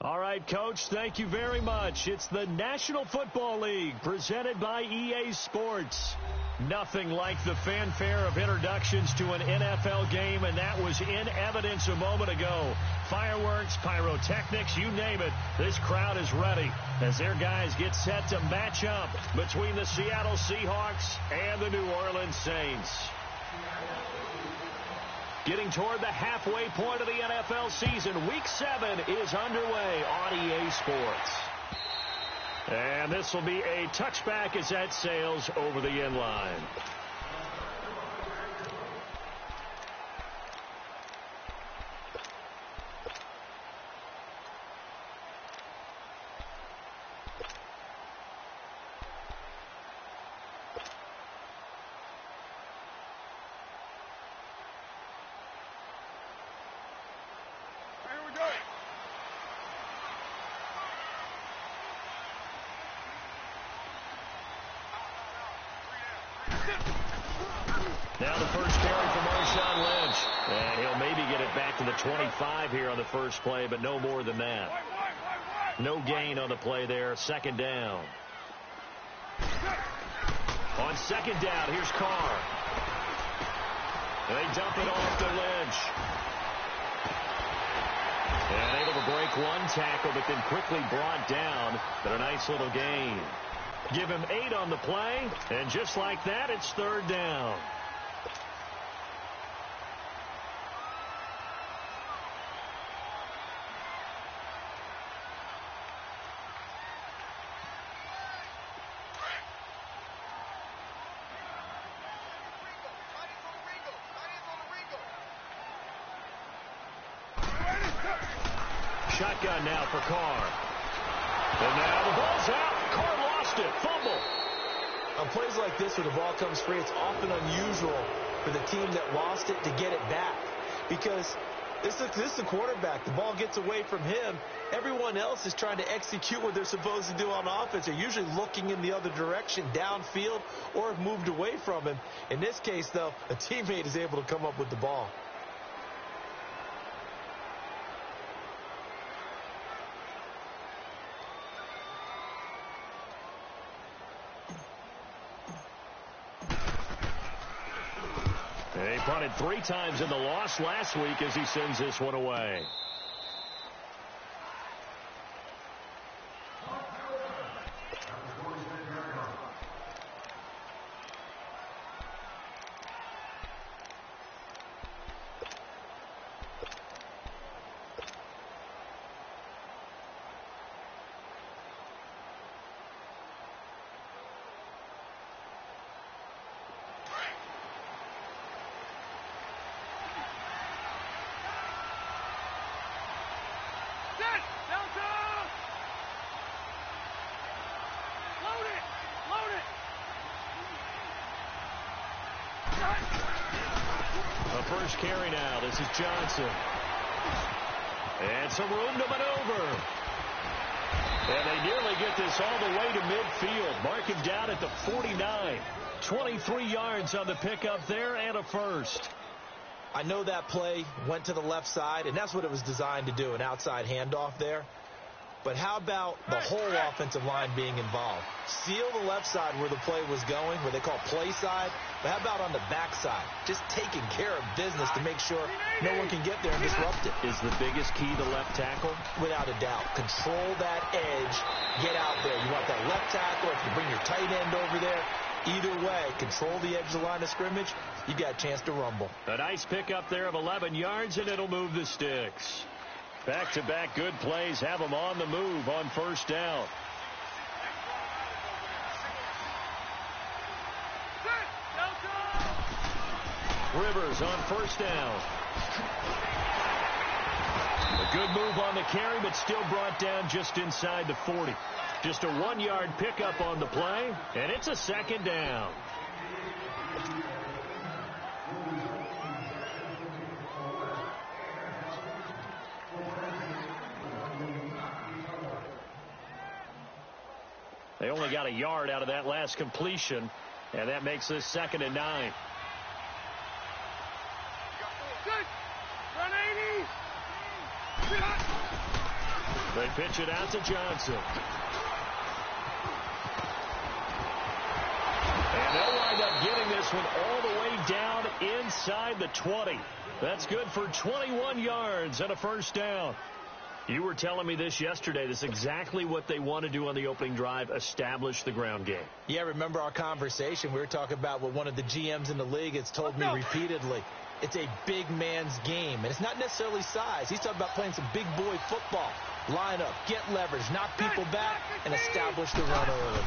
All right, Coach, thank you very much. It's the National Football League presented by EA Sports. Nothing like the fanfare of introductions to an NFL game, and that was in evidence a moment ago. Fireworks, pyrotechnics, you name it. This crowd is ready as their guys get set to match up between the Seattle Seahawks and the New Orleans Saints. Getting toward the halfway point of the NFL season, Week 7 is underway on EA Sports. And this will be a touchback as that sails over the end line. Now the first carry for Marshawn Lynch. And he'll maybe get it back to the 25 here on the first play, but no more than that. No gain on the play there. Second down. On second down, here's Carr. They dump it off to Lynch. And able to break one tackle, but then quickly brought down. But a nice little gain. Give him 8 on the play, and just like that, it's third down. Shotgun now for Carr. And now the ball's out. Carr lost it. Fumble. On plays like this where the ball comes free, it's often unusual for the team that lost it to get it back. Because this is the quarterback. The ball gets away from him. Everyone else is trying to execute what they're supposed to do on offense. They're usually looking in the other direction, downfield, or have moved away from him. In this case, though, a teammate is able to come up with the ball. He punted 3 times in the loss last week as he sends this one away. The first carry now. This is Johnson. And some room to maneuver. And they nearly get this all the way to midfield. Mark him down at the 49. 23 yards on the pickup there and a first. I know that play went to the left side, and that's what it was designed to do, an outside handoff there. But how about the whole offensive line being involved? Seal the left side where the play was going, where they call play side. But how about on the back side? Just taking care of business to make sure no one can get there and disrupt it. Is the biggest key the left tackle? Without a doubt. Control that edge. Get out there. You want that left tackle, or if you bring your tight end over there. Either way, control the edge of the line of scrimmage. You got a chance to rumble. A nice pickup there of 11 yards, and it'll move the sticks. Back-to-back good plays have them on the move on first down. Rivers on first down. A good move on the carry, but still brought down just inside the 40. Just a 1-yard pickup on the play, and it's a second down. They only got a yard out of that last completion, and that makes this 2nd and 9. They pitch it out to Johnson. And they'll wind up getting this one all the way down inside the 20. That's good for 21 yards and a first down. You were telling me this yesterday. This is exactly what they want to do on the opening drive, establish the ground game. Yeah, remember our conversation? We were talking about what one of the GMs in the league has told me repeatedly. It's a big man's game, and it's not necessarily size. He's talking about playing some big boy football. Line up, get leverage, knock people back, and establish the run early.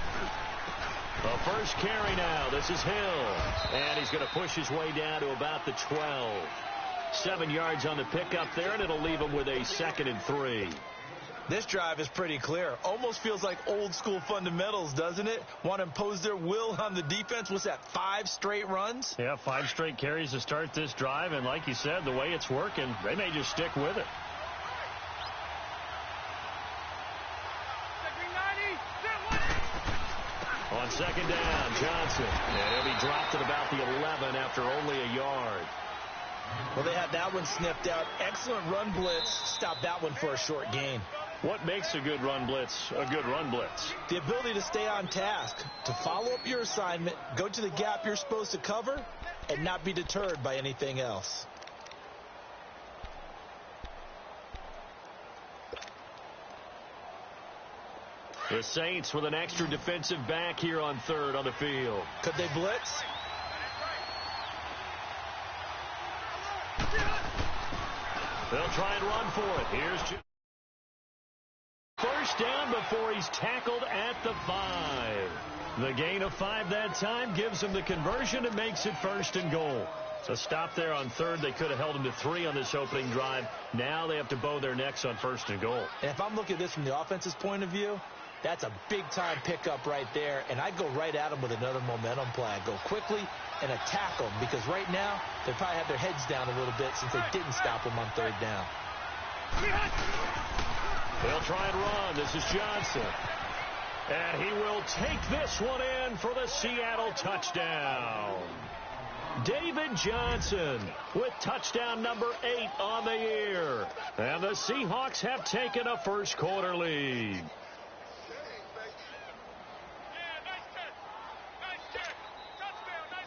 The first carry now. This is Hill. And he's going to push his way down to about the 12. 7 yards on the pickup there, and it'll leave him with a 2nd and 3. This drive is pretty clear. Almost feels like old school fundamentals, doesn't it? Want to impose their will on the defense. What's that, 5 straight runs? Yeah, 5 straight carries to start this drive, and like you said, the way it's working, they may just stick with it. On 2nd down, Johnson. And he'll be dropped at about the 11 after only a yard. Well, they had that one snipped out. Excellent run blitz. Stop that one for a short gain. What makes a good run blitz a good run blitz? The ability to stay on task, to follow up your assignment, go to the gap you're supposed to cover, and not be deterred by anything else. The Saints with an extra defensive back here on 3rd on the field. Could they blitz? They'll try and run for it. Here's first down before he's tackled at the 5. The gain of 5 that time gives him the conversion and makes it 1st and goal. So stop there on 3rd. They could have held him to 3 on this opening drive. Now they have to bow their necks on 1st and goal. And if I'm looking at this from the offense's point of view, that's a big-time pickup right there, and I'd go right at them with another momentum play. I'd go quickly and attack them, because right now they probably have their heads down a little bit since they didn't stop them on 3rd down. They'll try and run. This is Johnson. And he will take this one in for the Seattle touchdown. David Johnson with touchdown number 8 on the year. And the Seahawks have taken a first quarter lead.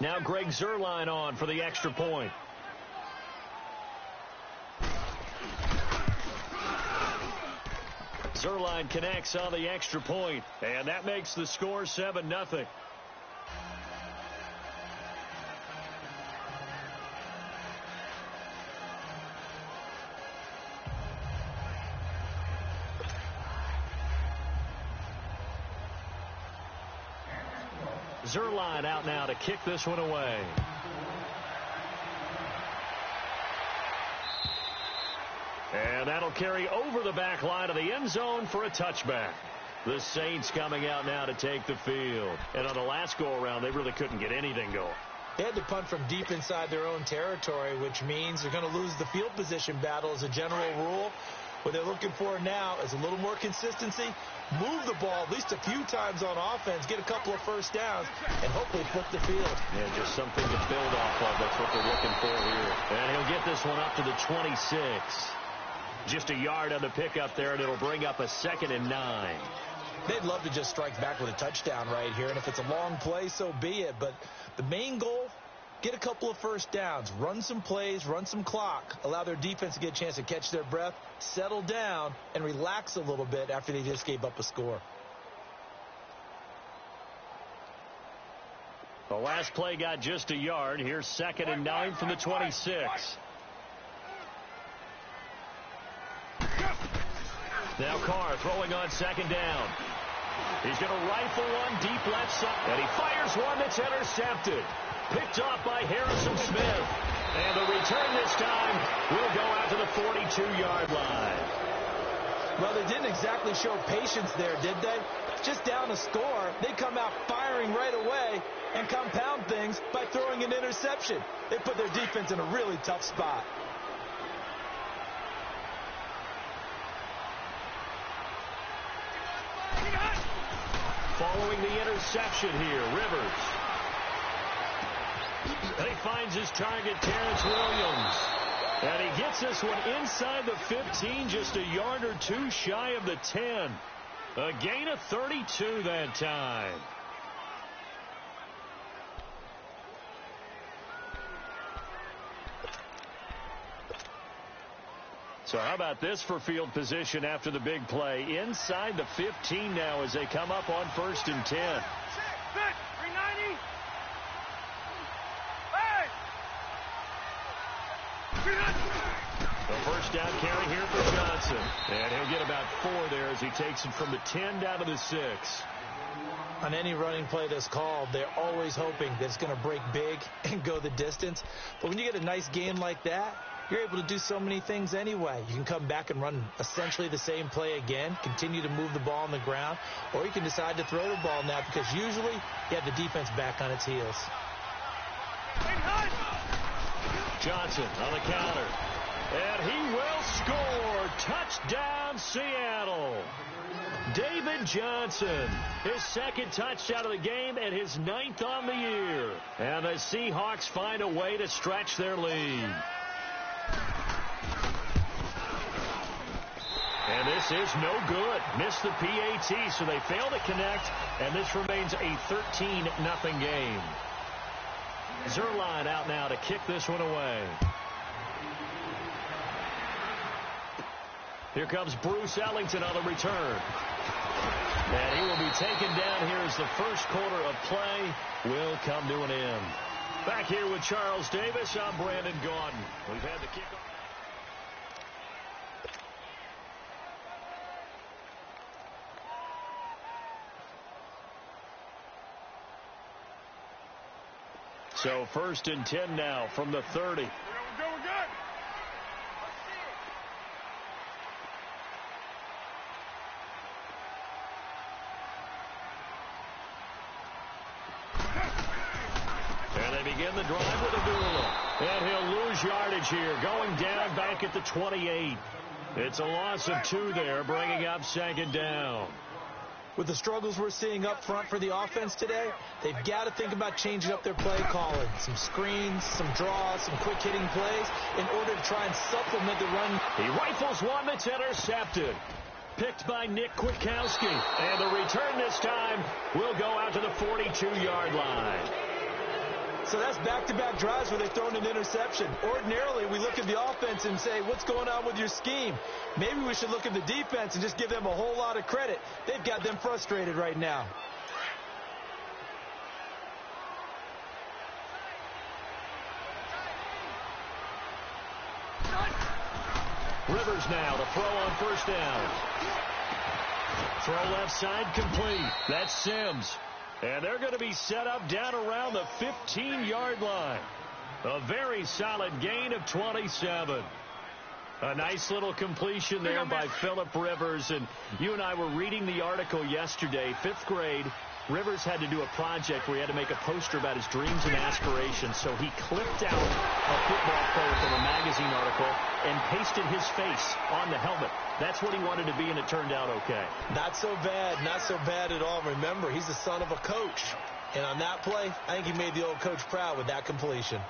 Now Greg Zuerlein on for the extra point. Zuerlein connects on the extra point, and that makes the score 7-0. Zuerlein out now to kick this one away. And that'll carry over the back line of the end zone for a touchback. The Saints coming out now to take the field. And on the last go-around, they really couldn't get anything going. They had to punt from deep inside their own territory, which means they're going to lose the field position battle as a general rule. What they're looking for now is a little more consistency, move the ball at least a few times on offense, get a couple of first downs, and hopefully flip the field. Yeah, just something to build off of. That's what they're looking for here. And he'll get this one up to the 26. Just a yard on the pickup there, and it'll bring up a 2nd and 9. They'd love to just strike back with a touchdown right here, and if it's a long play, so be it. But the main goal, get a couple of first downs, run some plays, run some clock, allow their defense to get a chance to catch their breath, settle down, and relax a little bit after they just gave up a score. The last play got just a yard. Here's 2nd and 9 from the 26. Now Carr throwing on 2nd down. He's going to rifle one deep left side, and he fires one that's intercepted. Picked off by Harrison Smith. And the return this time will go out to the 42-yard line. Well, they didn't exactly show patience there, did they? Just down a score, they come out firing right away and compound things by throwing an interception. They put their defense in a really tough spot. Following the interception here, Rivers. And he finds his target, Terrence Williams. And he gets this one inside the 15, just a yard or two shy of the 10. A gain of 32 that time. So how about this for field position after the big play? Inside the 15 now as they come up on 1st and 10. 390. The first down carry here for Johnson. And he'll get about 4 there as he takes it from the 10 down to the 6. On any running play that's called, they're always hoping that it's going to break big and go the distance. But when you get a nice gain like that, you're able to do so many things anyway. You can come back and run essentially the same play again, continue to move the ball on the ground, or you can decide to throw the ball now because usually you have the defense back on its heels. Johnson on the counter. And he will score. Touchdown, Seattle. David Johnson, his 2nd touchdown of the game and his 9th on the year. And the Seahawks find a way to stretch their lead. And this is no good. Missed the PAT, so they fail to connect, and this remains a 13-0 game. Zerline out now to kick this one away. Here comes Bruce Ellington on the return. And he will be taken down here as the first quarter of play will come to an end. Back here with Charles Davis, I'm Brandon Gaudin. We've had the kickoff. So 1st and 10 now from the 30. We're good. And they begin the drive with Abdullah. And he'll lose yardage here, going down back at the 28. It's a loss of 2 there, bringing up 2nd down. With the struggles we're seeing up front for the offense today, they've got to think about changing up their play calling. Some screens, some draws, some quick-hitting plays in order to try and supplement the run. He rifles one that's intercepted. Picked by Nick Kwiatkowski. And the return this time will go out to the 42-yard line. So that's back-to-back drives where they've thrown an interception. Ordinarily, we look at the offense and say, what's going on with your scheme? Maybe we should look at the defense and just give them a whole lot of credit. They've got them frustrated right now. Rivers now to throw on 1st down. Throw left side complete. That's Sims. And they're going to be set up down around the 15-yard line. A very solid gain of 27. A nice little completion there by Phillip Rivers. And you and I were reading the article yesterday, 5th grade. Rivers had to do a project where he had to make a poster about his dreams and aspirations. So he clipped out a football player from a magazine article and pasted his face on the helmet. That's what he wanted to be, and it turned out okay. Not so bad. Not so bad at all. Remember, he's the son of a coach. And on that play, I think he made the old coach proud with that completion.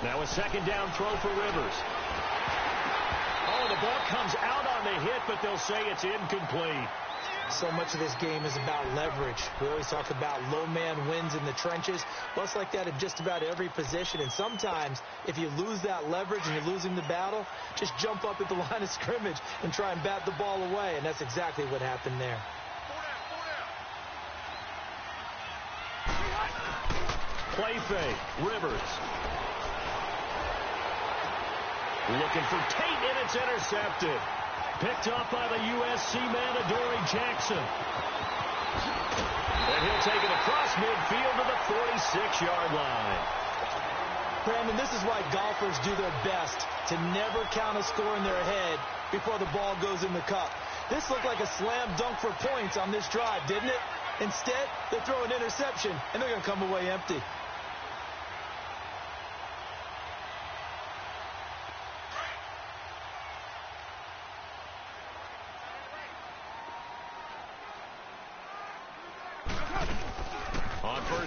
Now a 2nd down throw for Rivers. Oh, the ball comes out on the hit, but they'll say it's incomplete. So much of this game is about leverage. We always talk about low man wins in the trenches. Well, it's like that at just about every position. And sometimes, if you lose that leverage and you're losing the battle, just jump up at the line of scrimmage and try and bat the ball away. And that's exactly what happened there. Play fake. Rivers. Looking for Tate, and it's intercepted. Picked off by the USC man, Adoree Jackson. And he'll take it across midfield to the 46-yard line. Brandon, this is why golfers do their best to never count a score in their head before the ball goes in the cup. This looked like a slam dunk for points on this drive, didn't it? Instead, they throw an interception, and they're going to come away empty.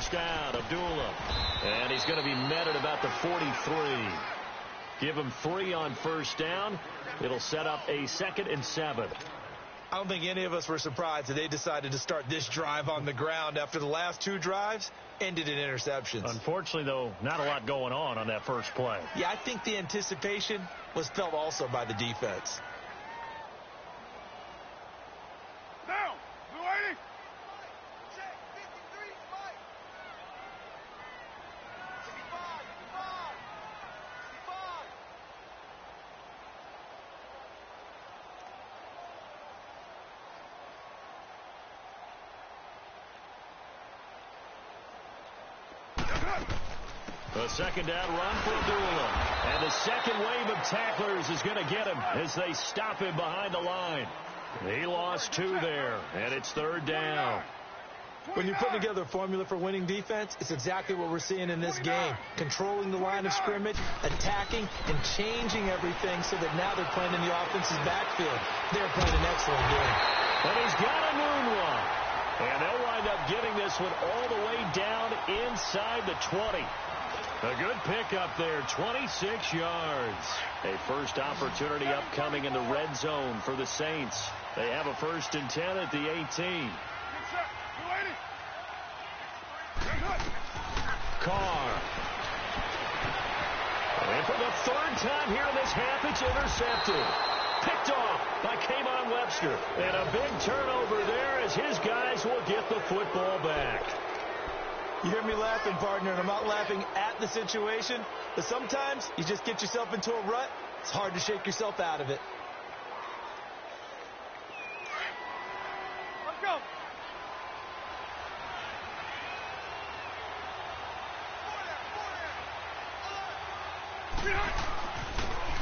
first down. Abdullah. And he's going to be met at about the 43. Give him 3 on first down. It'll set up a 2nd and 7. I don't think any of us were surprised that they decided to start this drive on the ground after the last 2 drives ended in interceptions. Unfortunately, though, not a lot going on that first play. Yeah, I think the anticipation was felt also by the defense. Down. Blue 80. Check. 53. Fight. 65. 65. 65. The second down run for Abdullah. And the second wave of tacklers is going to get him as they stop him behind the line. He lost 2 there, and it's 3rd down. When you're putting together a formula for winning defense, it's exactly what we're seeing in this game. Controlling the line of scrimmage, attacking, and changing everything so that now they're playing in the offense's backfield. They're playing an excellent game. And he's got a moonwalk. And they'll wind up getting this one all the way down inside the 20. A good pickup there, 26 yards. A first opportunity upcoming in the red zone for the Saints. They have a 1st and 10 at the 18. Good set. Blue 80. Carr. And for the 3rd time here in this half, it's intercepted. Picked off by K'Von Webster. And a big turnover there as his guys will get the football back. You hear me laughing, partner, and I'm not laughing at the situation, but sometimes you just get yourself into a rut. It's hard to shake yourself out of it. Let's go.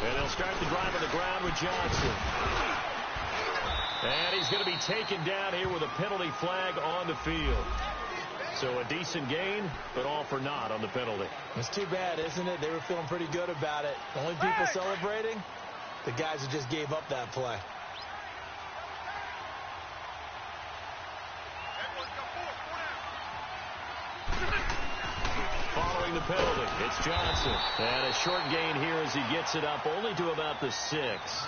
And they'll start the drive on the ground with Johnson. And he's going to be taken down here with a penalty flag on the field. So a decent gain, but all for naught on the penalty. It's too bad, isn't it? They were feeling pretty good about it. The only people celebrating, the guys who just gave up that play. Following the penalty, it's Johnson. And a short gain here as he gets it up only to about the 6.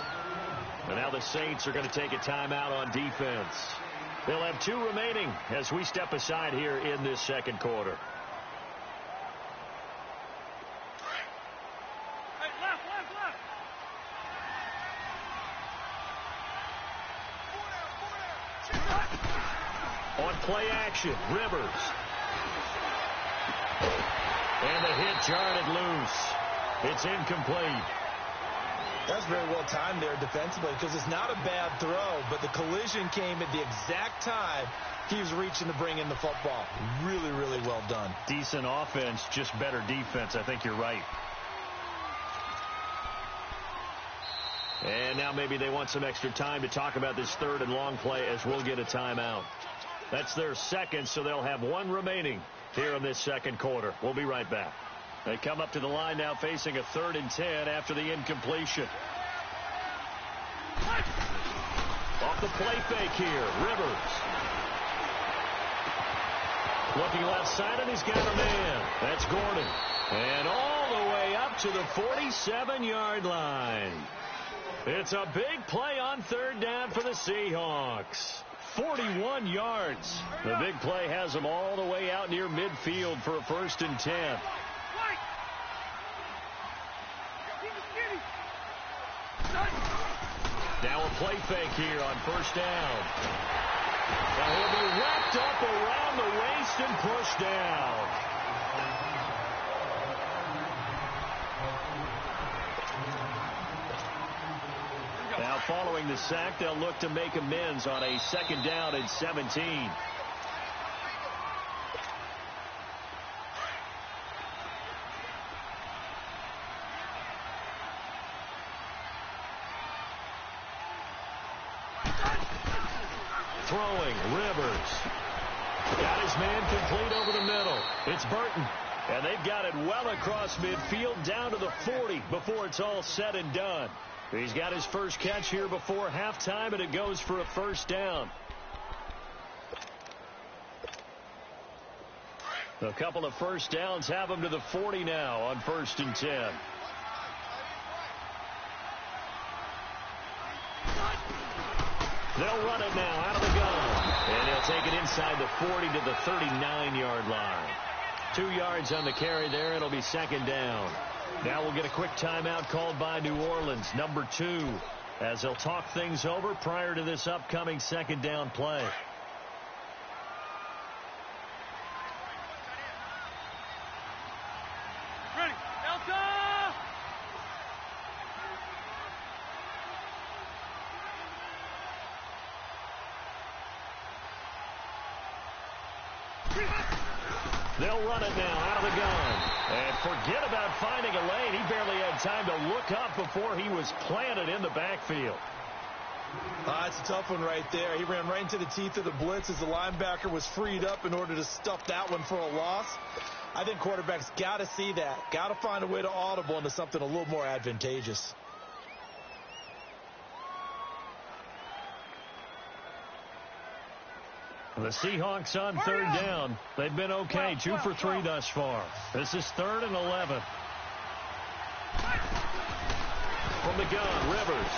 And now the Saints are going to take a timeout on defense. They'll have 2 remaining as we step aside here in this second quarter. Hey, left. On play action, Rivers. And the hit jarred it loose. It's incomplete. That's very well timed there defensively because it's not a bad throw, but the collision came at the exact time he was reaching to bring in the football. Really, really well done. Decent offense, just better defense. I think you're right. And now maybe they want some extra time to talk about this 3rd and long play as we'll get a timeout. That's their second, so they'll have 1 remaining here in this second quarter. We'll be right back. They come up to the line now facing a 3rd and 10 after the incompletion. Off the play fake here, Rivers. Looking left side, and he's got a man. That's Gordon. And all the way up to the 47-yard line. It's a big play on 3rd down for the Seahawks. 41 yards. The big play has them all the way out near midfield for a 1st and 10. Now a play fake here on 1st down. Now he'll be wrapped up around the waist and pushed down. Now following the sack, they'll look to make amends on a 2nd down and 17. Throwing, Rivers. Got his man complete over the middle. It's Burton. And they've got it well across midfield down to the 40 before it's all said and done. He's got his first catch here before halftime, and it goes for a 1st down. A couple of first downs have them to the 40 now on 1st and 10. They'll run it now out of the gun. And he'll take it inside the 40 to the 39-yard line. 2 yards on the carry there. It'll be 2nd down. Now we'll get a quick timeout called by New Orleans, number 2, as they'll talk things over prior to this upcoming 2nd down play. Ready. Delta! They'll run it now out of the gun. And forget about finding a lane. He barely had time to look up before he was planted in the backfield. That's a tough one right there. He ran right into the teeth of the blitz as the linebacker was freed up in order to stuff that one for a loss. I think quarterbacks got to see that. Got to find a way to audible into something a little more advantageous. The Seahawks on 3rd down. They've been okay, 2 for 3 thus far. This is 3rd and 11. From the gun, Rivers.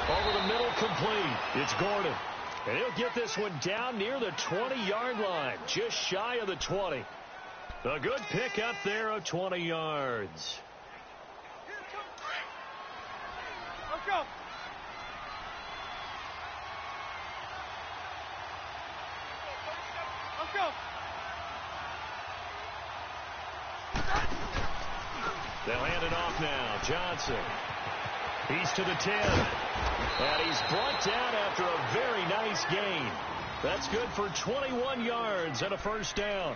Over the middle, complete. It's Gordon. And he'll get this one down near the 20-yard line, just shy of the 20. A good pick up there of 20 yards. Let's go. Let's go. They'll hand it off now. Johnson. He's to the 10. And he's brought down after a very nice gain. That's good for 21 yards and a 1st down.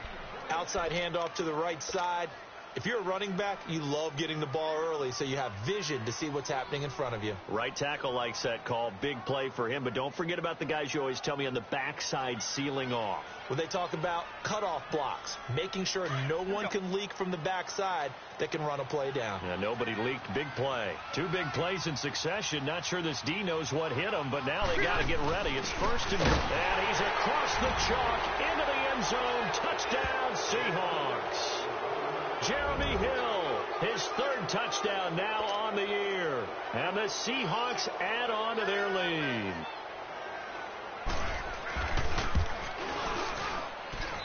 Outside handoff to the right side. If you're a running back, you love getting the ball early so you have vision to see what's happening in front of you. Right tackle likes that call. Big play for him. But don't forget about the guys you always tell me on the backside sealing off. When they talk about cutoff blocks, making sure no one can leak from the backside that can run a play down. Yeah, nobody leaked. Big play. 2 big plays in succession. Not sure this D knows what hit him, but now they got to get ready. It's 1st and he's across the chalk into the end zone. Touchdown, Seahawks. Jeremy Hill, his 3rd touchdown now on the year. And the Seahawks add on to their lead.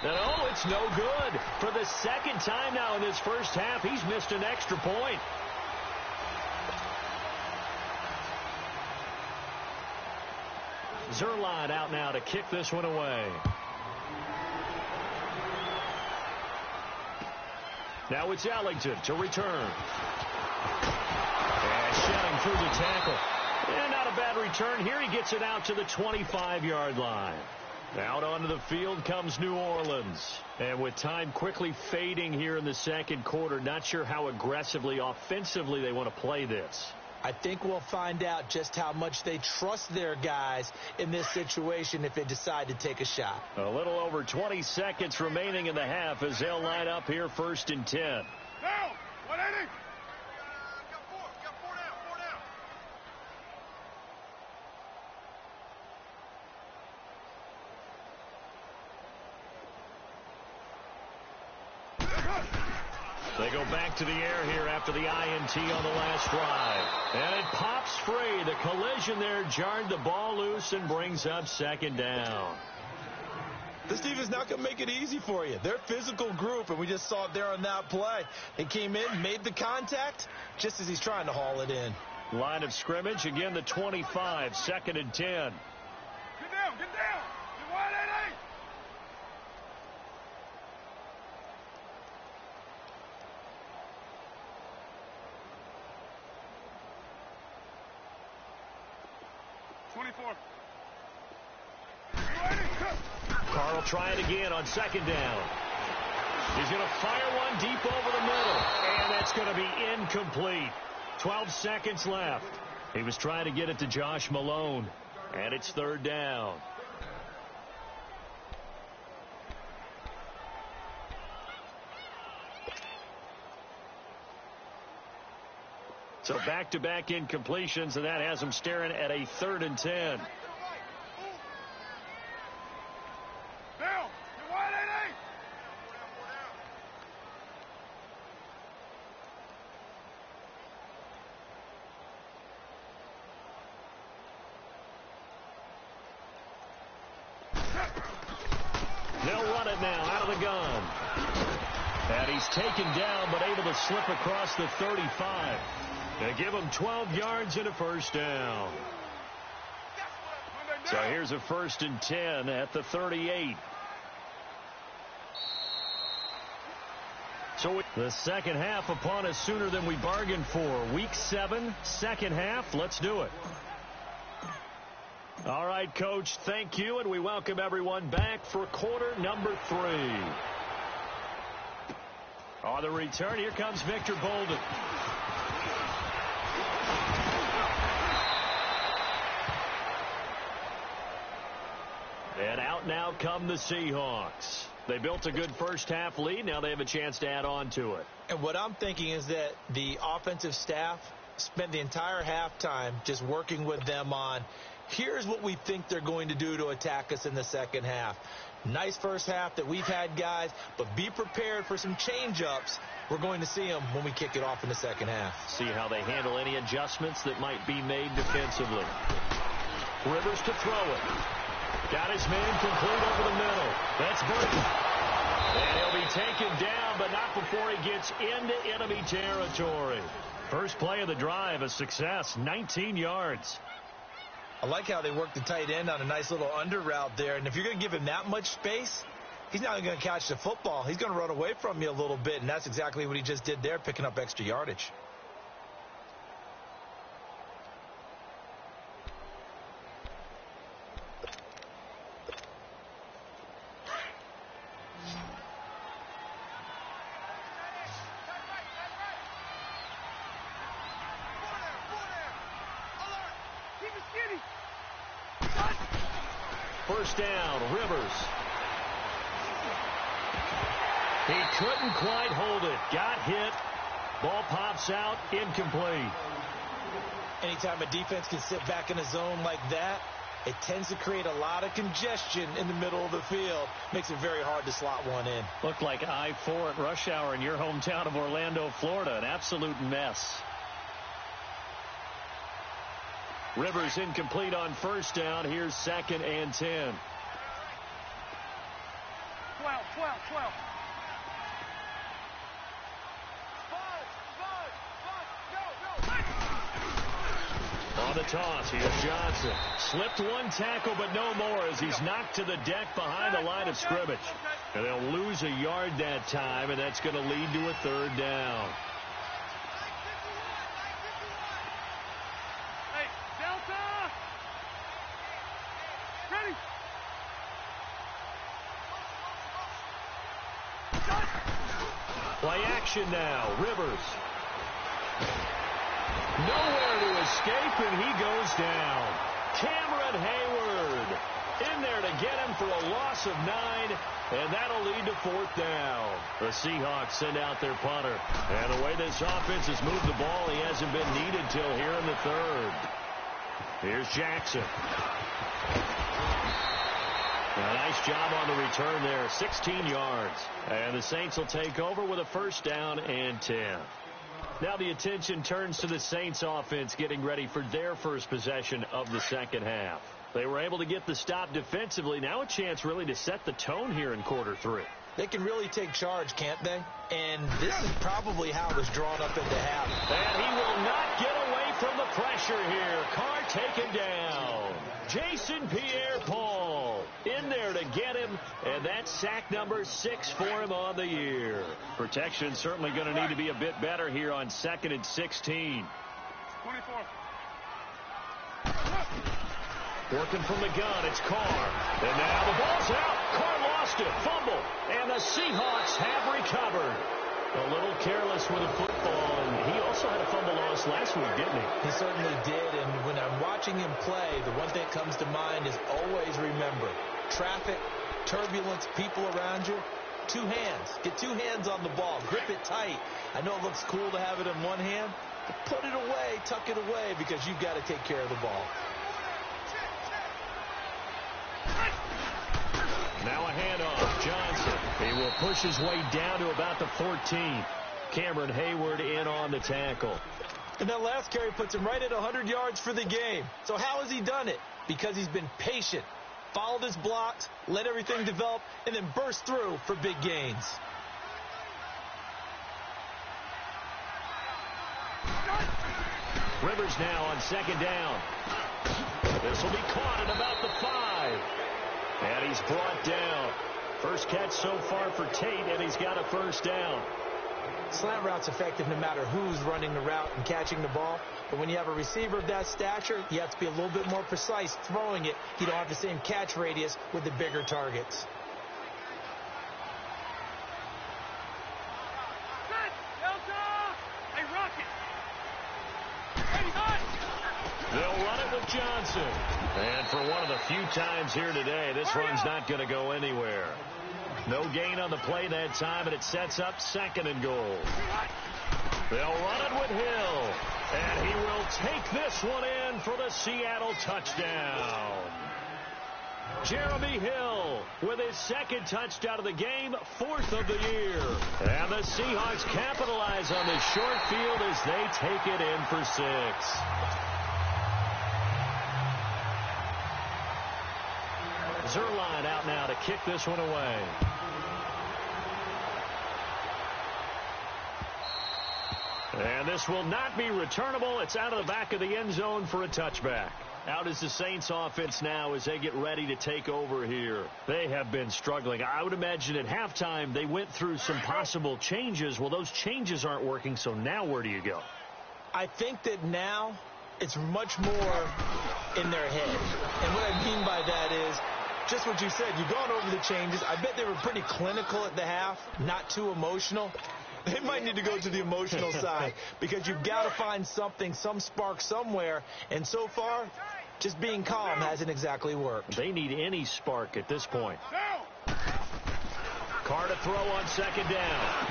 And oh, it's no good. For the 2nd time now in this first half, he's missed an extra point. Zerline out now to kick this one away. Now it's Ellington to return. And shedding through the tackle. And not a bad return here. He gets it out to the 25-yard line. Out onto the field comes New Orleans. And with time quickly fading here in the 2nd quarter, not sure how aggressively, offensively they want to play this. I think we'll find out just how much they trust their guys in this situation if they decide to take a shot. A little over 20 seconds remaining in the half as they'll line up here 1st and 10. Down. 180. Got four down. They go back to the air here after the INT on the last drive. And it pops free. The collision there jarred the ball loose and brings up 2nd down. This defense not going to make it easy for you. They're a physical group, and we just saw it there on that play. They came in, made the contact, just as he's trying to haul it in. Line of scrimmage, again the 25, 2nd and 10. Get down. Get 180. Carl trying again on 2nd down. He's going to fire one deep over the middle. And that's going to be incomplete. 12 seconds left. He was trying to get it to Josh Malone. And it's 3rd down. So back-to-back incompletions, and that has him staring at a 3rd and 10. Down. 180. They'll run it now out of the gun. And he's taken down, but able to slip across the 35. They give him 12 yards and a first down. So here's a 1st and 10 at the 38. So the second half upon us sooner than we bargained for. Week 7, second half. Let's do it. All right, Coach, thank you, and we welcome everyone back for quarter number 3. On the return, here comes Victor Bolden. And out now come the Seahawks. They built a good first-half lead. Now they have a chance to add on to it. And what I'm thinking is that the offensive staff spent the entire halftime just working with them on, here's what we think they're going to do to attack us in the second half. Nice first half that we've had, guys, but be prepared for some change-ups. We're going to see them when we kick it off in the second half. See how they handle any adjustments that might be made defensively. Rivers to throw it. Got his man complete over the middle. That's Burton. And he'll be taken down, but not before he gets into enemy territory. First play of the drive, a success, 19 yards. I like how they work the tight end on a nice little under route there. And if you're going to give him that much space, he's not going to catch the football. He's going to run away from you a little bit, and that's exactly what he just did there, picking up extra yardage. First down, Rivers. He couldn't quite hold it. Got hit. Ball pops out, incomplete. Anytime a defense can sit back in a zone like that, it tends to create a lot of congestion in the middle of the field. Makes it very hard to slot one in. Looked like I-4 at rush hour in your hometown of Orlando, Florida. An absolute mess. Rivers incomplete on first down. Here's 2nd and 10. 12. On the toss, here's Johnson. Slipped one tackle, but no more as he's knocked to the deck behind the line of scrimmage. And they'll lose a yard that time, and that's going to lead to a 3rd down. Hey, Delta! Ready! Play action now. Rivers. Nowhere to escape, and he goes down. Cameron Hayward in there to get him for a loss of 9, and that'll lead to 4th down. The Seahawks send out their punter. And the way this offense has moved the ball, he hasn't been needed till here in the 3rd. Here's Jackson. A nice job on the return there, 16 yards. And the Saints will take over with a 1st down and 10. Now the attention turns to the Saints offense getting ready for their first possession of the second half. They were able to get the stop defensively. Now a chance really to set the tone here in quarter 3. They can really take charge, can't they? And this is probably how it was drawn up into half. And he will not get away from the pressure here. Carr taken down. Jason Pierre-Paul in there to get him, and that's sack number 6 for him on the year. Protection certainly going to need to be a bit better here on 2nd and 16. 24. Working from the gun, it's Carr. And now the ball's out. Carr lost it. Fumble. And the Seahawks have recovered. A little careless with the football, and he also had a fumble loss last week, didn't he? He certainly did, and when I'm watching him play, the one thing that comes to mind is always remember, traffic, turbulence, people around you, 2 hands. Get 2 hands on the ball. Grip it tight. I know it looks cool to have it in one hand, but put it away, tuck it away, because you've got to take care of the ball. Now a handoff. Johnson. He will push his way down to about the 14. Cameron Hayward in on the tackle. And that last carry puts him right at 100 yards for the game. So how has he done it? Because he's been patient. Follow this block, let everything develop, and then burst through for big gains. Rivers now on second down. This will be caught at about the 5. And he's brought down. First catch so far for Tate, and he's got a first down. Slant route's effective no matter who's running the route and catching the ball. But when you have a receiver of that stature, you have to be a little bit more precise throwing it. You don't have the same catch radius with the bigger targets. They'll run it with Johnson. And for one of the few times here today, this run's not going to go anywhere. No gain on the play that time, and it sets up second and goal. They'll run it with Hill. And he will take this one in for the Seattle touchdown. Jeremy Hill with his second touchdown of the game, 4th of the year. And the Seahawks capitalize on this short field as they take it in for 6. Zerline out now to kick this one away. And this will not be returnable. It's out of the back of the end zone for a touchback. Out is the Saints offense now as they get ready to take over here. They have been struggling. I would imagine at halftime they went through some possible changes. Well, those changes aren't working, so now where do you go? I think that now it's much more in their head. And what I mean by that is just what you said. You've gone over the changes. I bet they were pretty clinical at the half, not too emotional. They might need to go to the emotional side because you've got to find something, some spark somewhere. And so far, just being calm hasn't exactly worked. They need any spark at this point. Carr to throw on second down.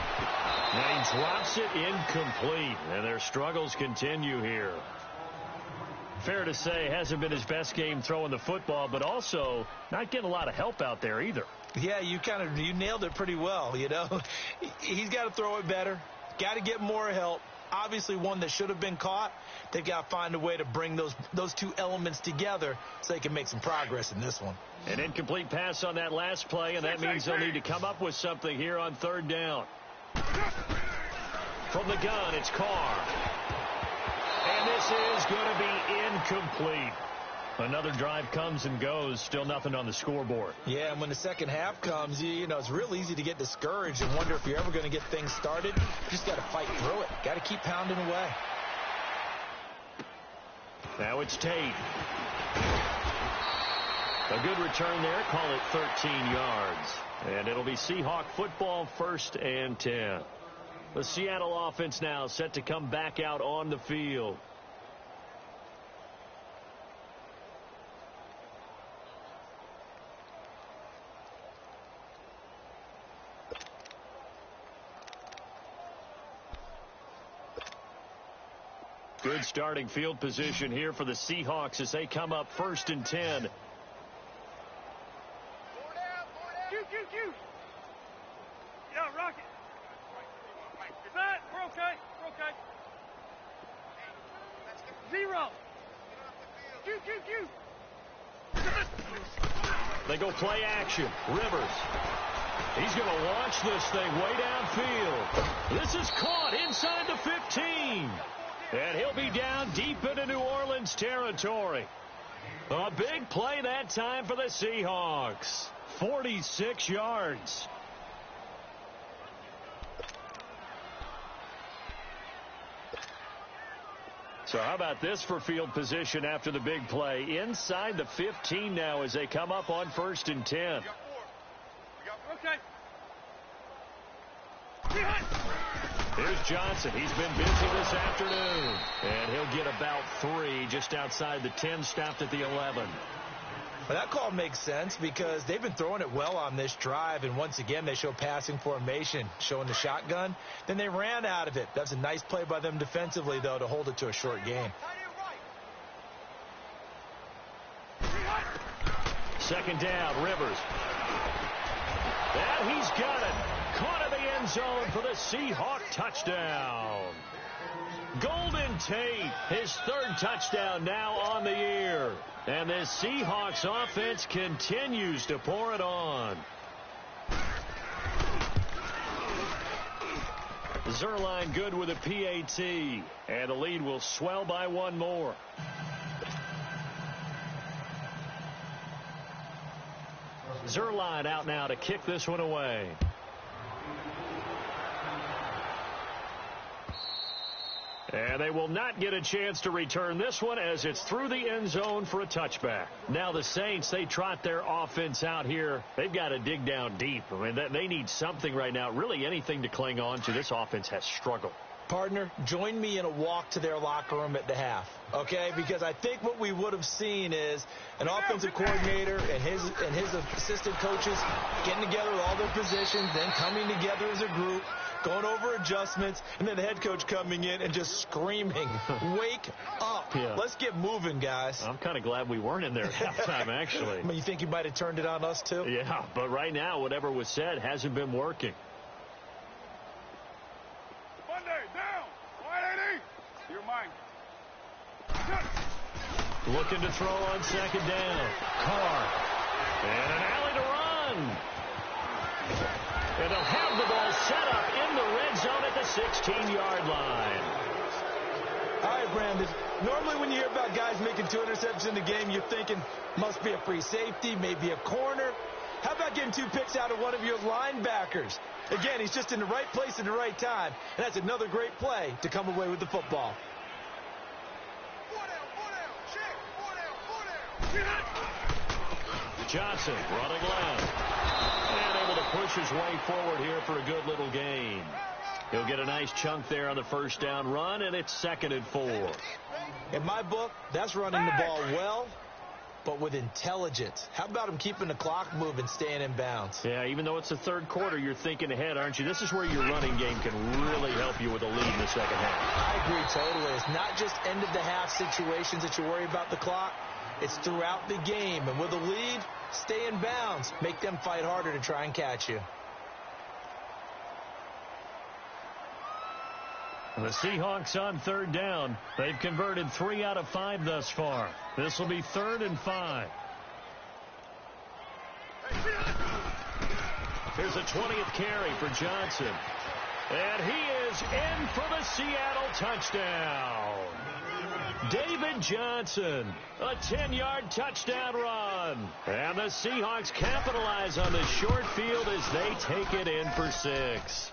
And he drops it incomplete. And their struggles continue here. Fair to say, hasn't been his best game throwing the football, but also not getting a lot of help out there either. Yeah, you nailed it pretty well, you know. He's got to throw it better, got to get more help. Obviously one that should have been caught. They've got to find a way to bring those two elements together so they can make some progress in this one. An incomplete pass on that last play, and that means they'll need to come up with something here on third down. From the gun, it's Carr. And this is going to be incomplete. Another drive comes and goes. Still nothing on the scoreboard. Yeah, and when the second half comes, you know, it's real easy to get discouraged and wonder if you're ever going to get things started. You just got to fight through it. Got to keep pounding away. Now it's Tate. A good return there. Call it 13 yards. And it'll be Seahawk football, 1st and 10. The Seattle offense now set to come back out on the field. Good starting field position here for the Seahawks as they come up 1st and 10. Yeah, Rocket. Set. We're okay. We're okay. 0. They go play action. Rivers. He's going to launch this thing way downfield. This is caught inside the 15. And he'll be down deep into New Orleans territory. A big play that time for the Seahawks. 46 yards. So how about this for field position after the big play? Inside the 15 now as they come up on 1st and 10. Okay. Here's Johnson. He's been busy this afternoon. And he'll get about 3 just outside the 10, stopped at the 11. Well, that call makes sense because they've been throwing it well on this drive, and once again they show passing formation, showing the shotgun. Then they ran out of it. That's a nice play by them defensively, though, to hold it to a short game. Second down, Rivers. And he's got it. Caught in the end zone for the Seahawk touchdown. Golden Tate, his third touchdown now on the year. And this Seahawks offense continues to pour it on. Zerline good with a PAT, and the lead will swell by one more. Zerline out now to kick this one away. And they will not get a chance to return this one as it's through the end zone for a touchback. Now the Saints, they trot their offense out here. They've got to dig down deep. I mean, they need something right now, really anything to cling on to. This offense has struggled. Partner, join me in a walk to their locker room at the half, okay? Because I think what we would have seen is an offensive coordinator and his assistant coaches getting together with all their positions, then coming together as a group, going over adjustments, and then the head coach coming in and just screaming, wake up. Yeah. Let's get moving, guys. I'm kind of glad we weren't in there at halftime, actually. I mean, you think you might have turned it on us, too? Yeah, but right now, whatever was said hasn't been working. Monday, down. 180. You're mine. Looking to throw on second down. Carr. And an alley to run. And they'll have the ball set up in the red zone at the 16-yard line. All right, Brandon. Normally when you hear about guys making 2 interceptions in the game, you're thinking must be a free safety, maybe a corner. How about getting 2 picks out of one of your linebackers? Again, he's just in the right place at the right time, and that's another great play to come away with the football. 4 down, check, 4 down. Johnson running left. And able to push his way forward here for a good little gain. He'll get a nice chunk there on the first down run, and it's 2nd and 4. In my book, that's running the ball well, but with intelligence. How about him keeping the clock moving, staying in bounds? Yeah, even though it's the third quarter, you're thinking ahead, aren't you? This is where your running game can really help you with a lead in the second half. I agree totally. It's not just end-of-the-half situations that you worry about the clock. It's throughout the game. And with a lead, stay in bounds. Make them fight harder to try and catch you. The Seahawks on third down. They've converted 3 out of 5 thus far. This will be 3rd and 5. Here's a 20th carry for Johnson. And he is in for the Seattle touchdown. David Johnson, a 10-yard touchdown run. And the Seahawks capitalize on the short field as they take it in for 6.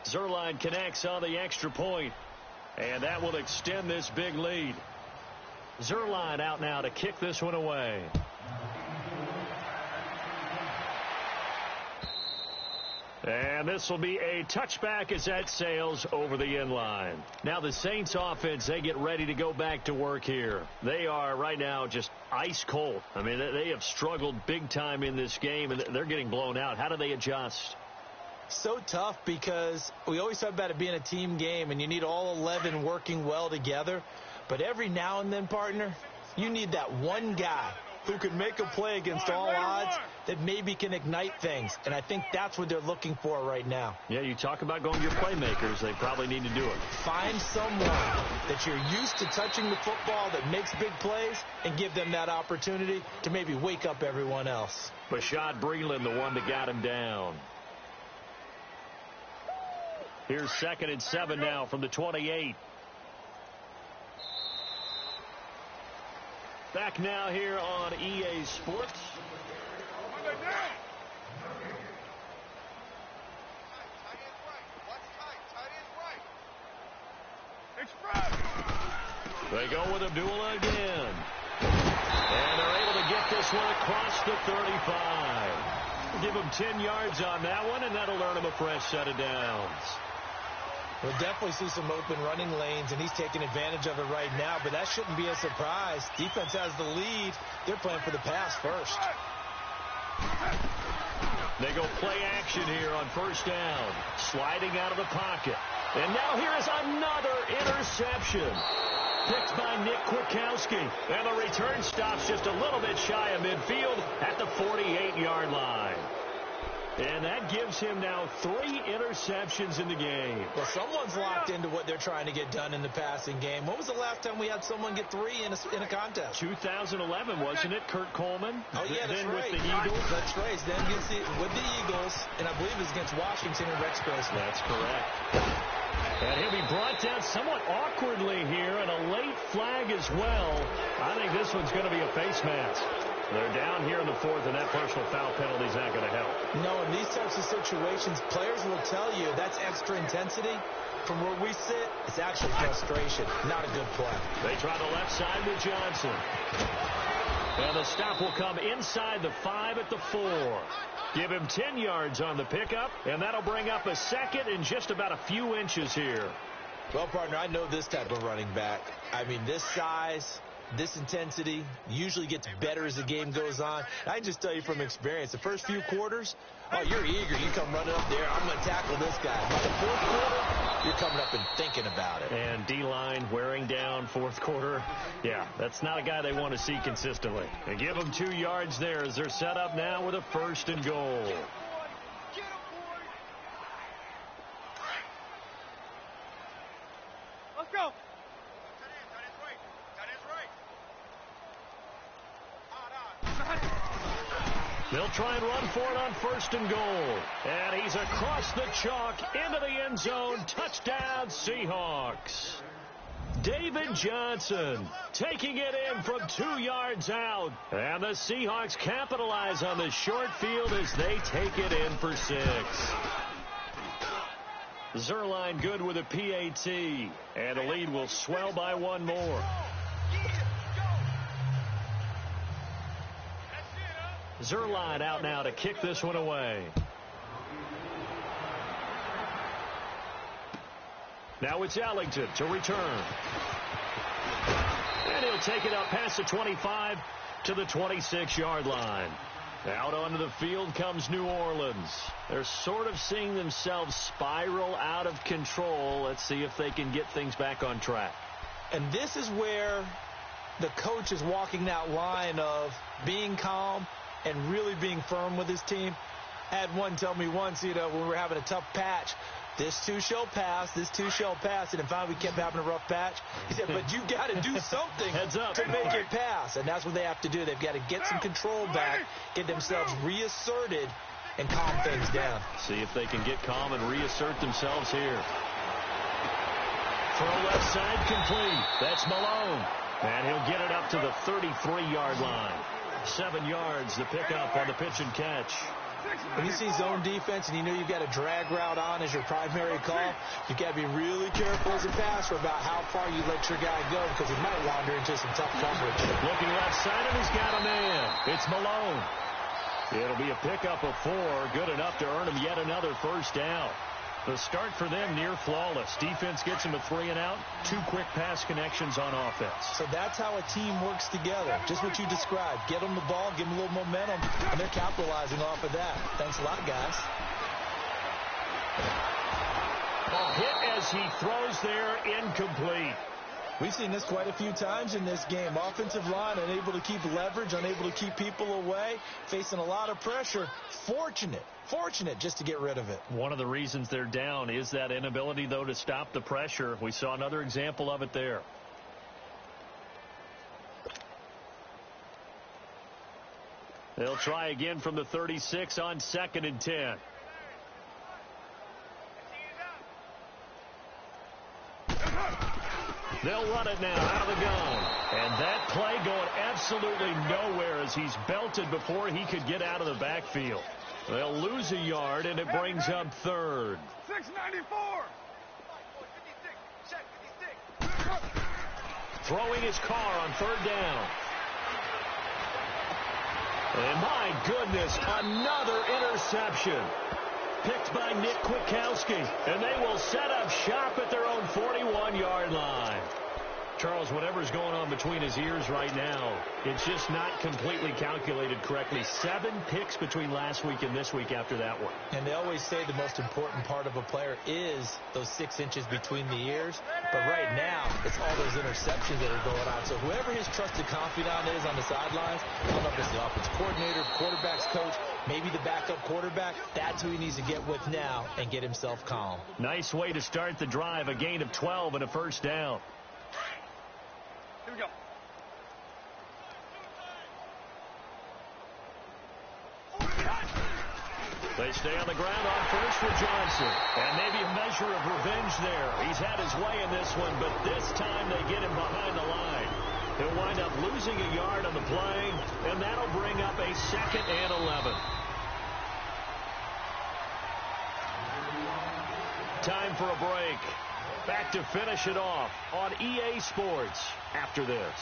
Zerline connects on the extra point, and that will extend this big lead. Zerline out now to kick this one away. And this will be a touchback as that sails over the end line. Now the Saints offense, they get ready to go back to work here. They are right now just ice cold. I mean, they have struggled big time in this game, and they're getting blown out. How do they adjust? So tough because we always talk about it being a team game, and you need all 11 working well together. But every now and then, partner, you need that one guy who can make a play against all odds that maybe can ignite things. And I think that's what they're looking for right now. Yeah, you talk about going to your playmakers. They probably need to do it. Find someone that you're used to touching the football that makes big plays and give them that opportunity to maybe wake up everyone else. Bashad Breeland, the one that got him down. Here's 2nd and 7 now from the 28. Back now here on EA Sports. Monday, down. Tight end right. Watch tight end right. Express. They go with Abdullah again. And they're able to get this one across the 35. Give them 10 yards on that one, and that'll earn them a fresh set of downs. We'll definitely see some open running lanes, and he's taking advantage of it right now, but that shouldn't be a surprise. Defense has the lead. They're playing for the pass first. They go play action here on first down. Sliding out of the pocket. And now here is another interception. Picked by Nick Kwiatkowski. And the return stops just a little bit shy of midfield at the 48-yard line. And that gives him now 3 interceptions in the game. Well, someone's locked into what they're trying to get done in the passing game. When was the last time we had someone get 3 in a contest? 2011, wasn't it, Kurt Coleman? Oh, yeah, that's then right. with the Eagles. That's right. Then with the Eagles, and I believe it was against Washington and Rex Grossman. That's correct. And he'll be brought down somewhat awkwardly here, and a late flag as well. I think this one's going to be a face mask. They're down here in the 4th, and that personal foul penalty is not going to help. No, in these types of situations, players will tell you that's extra intensity. From where we sit, it's actually frustration, not a good play. They try the left side with Johnson. And the stop will come inside the 5 at the 4. Give him 10 yards on the pickup, and that'll bring up a second in just about a few inches here. Well, partner, I know this type of running back. I mean, this size, this intensity usually gets better as the game goes on. I can just tell you from experience, the first few quarters, oh, you're eager. You come running up there, I'm going to tackle this guy. By the 4th quarter, you're coming up and thinking about it. And D-line wearing down 4th quarter. Yeah, that's not a guy they want to see consistently. And give them 2 yards there as they're set up now with a 1st and goal. Let's go. They'll try and run for it on 1st and goal. And he's across the chalk into the end zone. Touchdown, Seahawks. David Johnson taking it in from 2 yards out. And the Seahawks capitalize on the short field as they take it in for 6. Zerline good with a PAT. And the lead will swell by 1 more. Zerline out now to kick this one away. Now it's Ellington to return. And he'll take it up past the 25 to the 26-yard line. Out onto the field comes New Orleans. They're sort of seeing themselves spiral out of control. Let's see if they can get things back on track. And this is where the coach is walking that line of being calm and really being firm with his team. I had one tell me once, when we were having a tough patch, this too shall pass, this too shall pass. And then finally we kept having a rough patch. He said, but you got to do something Heads up. to make it pass. And that's what they have to do. They've got to get some control back, get themselves reasserted, and calm things down. See if they can get calm and reassert themselves here. Throw left side complete. That's Malone. And he'll get it up to the 33-yard line. 7 yards, the pickup on the pitch and catch. When you see zone defense and you know you've got a drag route on as your primary call, you've got to be really careful as a passer about how far you let your guy go because he might wander into some tough coverage. Looking left side, and he's got a man. It's Malone. It'll be a pickup of 4, good enough to earn him yet another 1st down. The start for them near flawless. Defense gets them a 3 and out. 2 quick pass connections on offense. So that's how a team works together. Just what you described. Get them the ball, give them a little momentum, and they're capitalizing off of that. Thanks a lot, guys. A hit as he throws there, incomplete. We've seen this quite a few times in this game. Offensive line unable to keep leverage, unable to keep people away, facing a lot of pressure. Fortunate just to get rid of it. One of the reasons they're down is that inability, though, to stop the pressure. We saw another example of it there. They'll try again from the 36 on 2nd and 10. They'll run it now out of the gun. And that play going absolutely nowhere as he's belted before he could get out of the backfield. They'll lose a yard, and it brings up 3rd. 694. Throwing his car on 3rd down. And my goodness, another interception. Picked by Nick Kwiatkowski. And they will set up shop at their own 41-yard line. Charles, whatever's going on between his ears right now, it's just not completely calculated correctly. 7 picks between last week and this week after that one. And they always say the most important part of a player is those 6 inches between the ears. But right now, it's all those interceptions that are going on. So whoever his trusted confidant is on the sidelines, I don't know if it's the offensive coordinator, quarterback's coach, Maybe the backup quarterback, that's who he needs to get with now and get himself calm. Nice way to start the drive, a gain of 12 and a first down. Here we go. They stay on the ground on first for Johnson. And maybe a measure of revenge there. He's had his way in this one, but this time they get him behind the line. He'll wind up losing a yard on the play, and that'll bring up a 2nd and 11. Time for a break. Back to finish it off on EA Sports after this.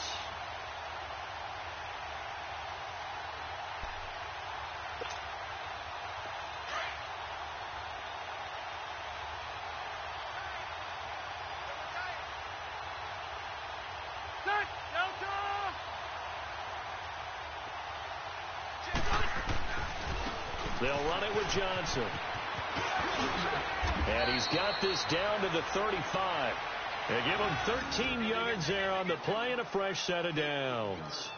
Set. Delta. They'll run it with Johnson. And he's got this down to the 35. They give him 13 yards there on the play and a fresh set of downs.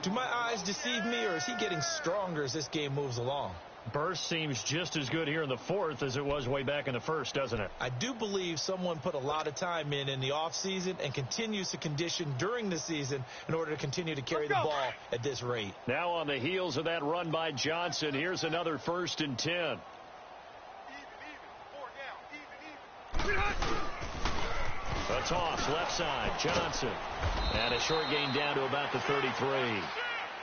Do my eyes deceive me, or is he getting stronger as this game moves along? Burst seems just as good here in the 4th as it was way back in the 1st, doesn't it? I do believe someone put a lot of time in the offseason and continues to condition during the season in order to continue to carry the ball at this rate. Now on the heels of that run by Johnson, here's another 1st and 10. Even. 4 down. Even. A toss left side, Johnson. And a short gain down to about the 33.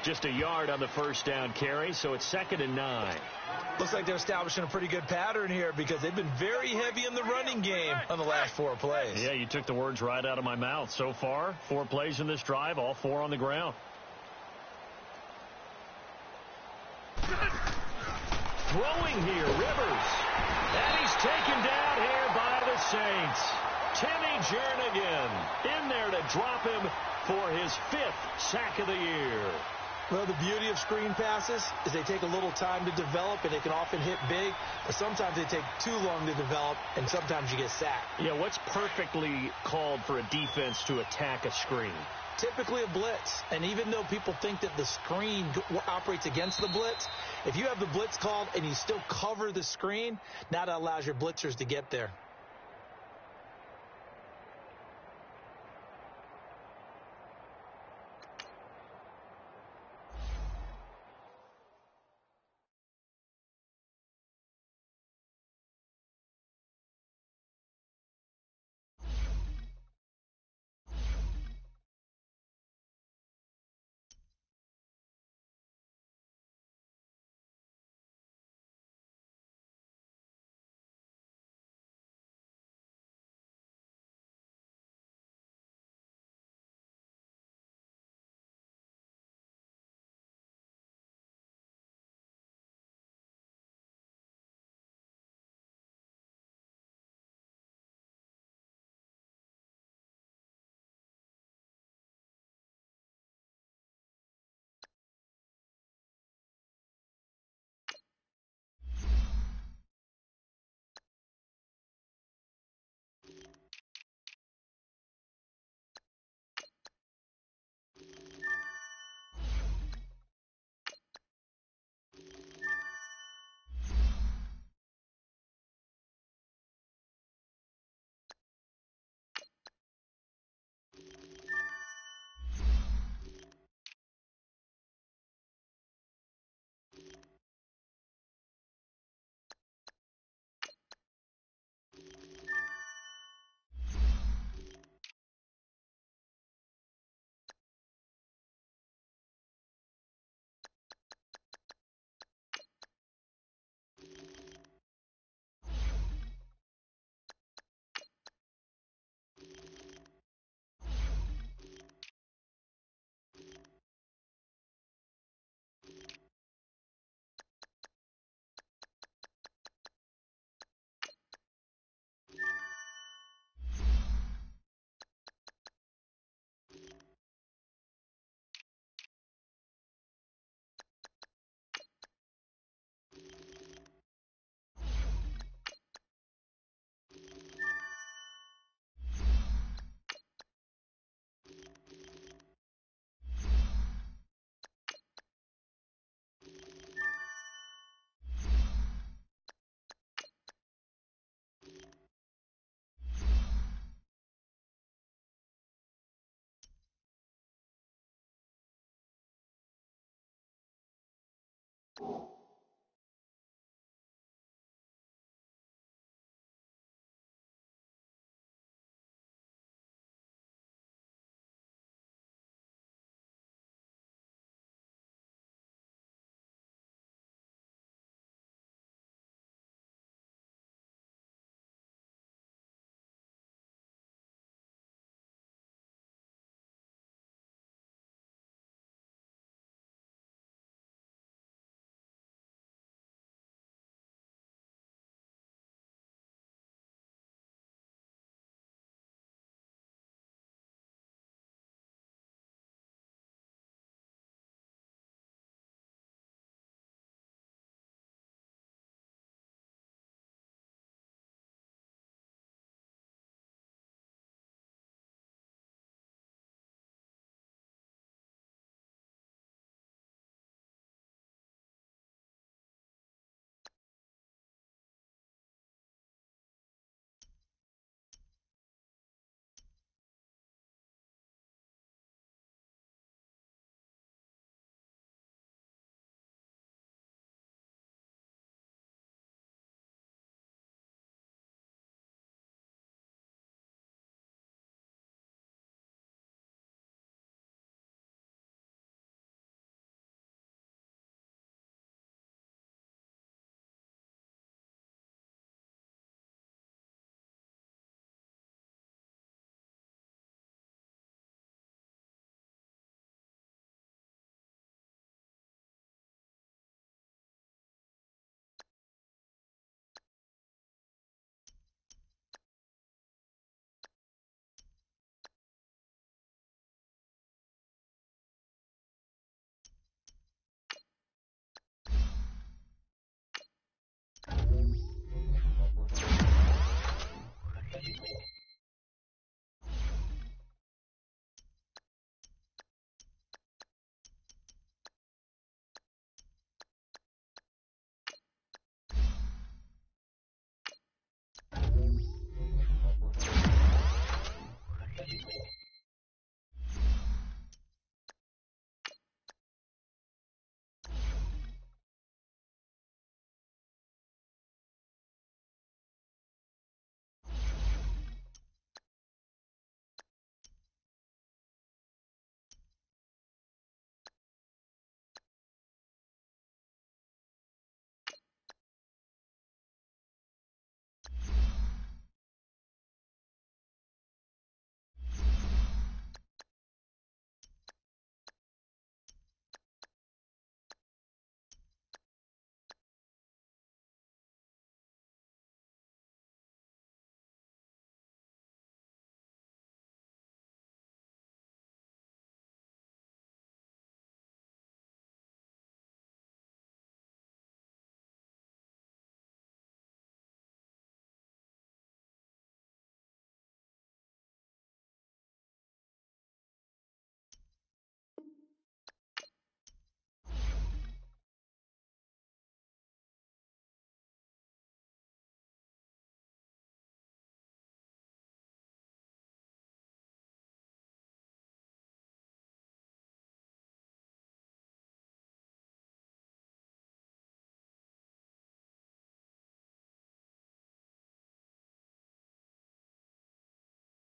Just a yard on the first down carry, so it's 2nd and 9. Looks like they're establishing a pretty good pattern here because they've been very heavy in the running game on the last 4 plays. Yeah, you took the words right out of my mouth. So far, 4 plays in this drive, all 4 on the ground. Throwing here, Rivers. And he's taken down here by the Saints. Timmy Jernigan in there to drop him for his 5th sack of the year. Well, the beauty of screen passes is they take a little time to develop, and they can often hit big, but sometimes they take too long to develop, and sometimes you get sacked. Yeah, what's perfectly called for a defense to attack a screen? Typically a blitz, and even though people think that the screen operates against the blitz, if you have the blitz called and you still cover the screen, now that allows your blitzers to get there. it.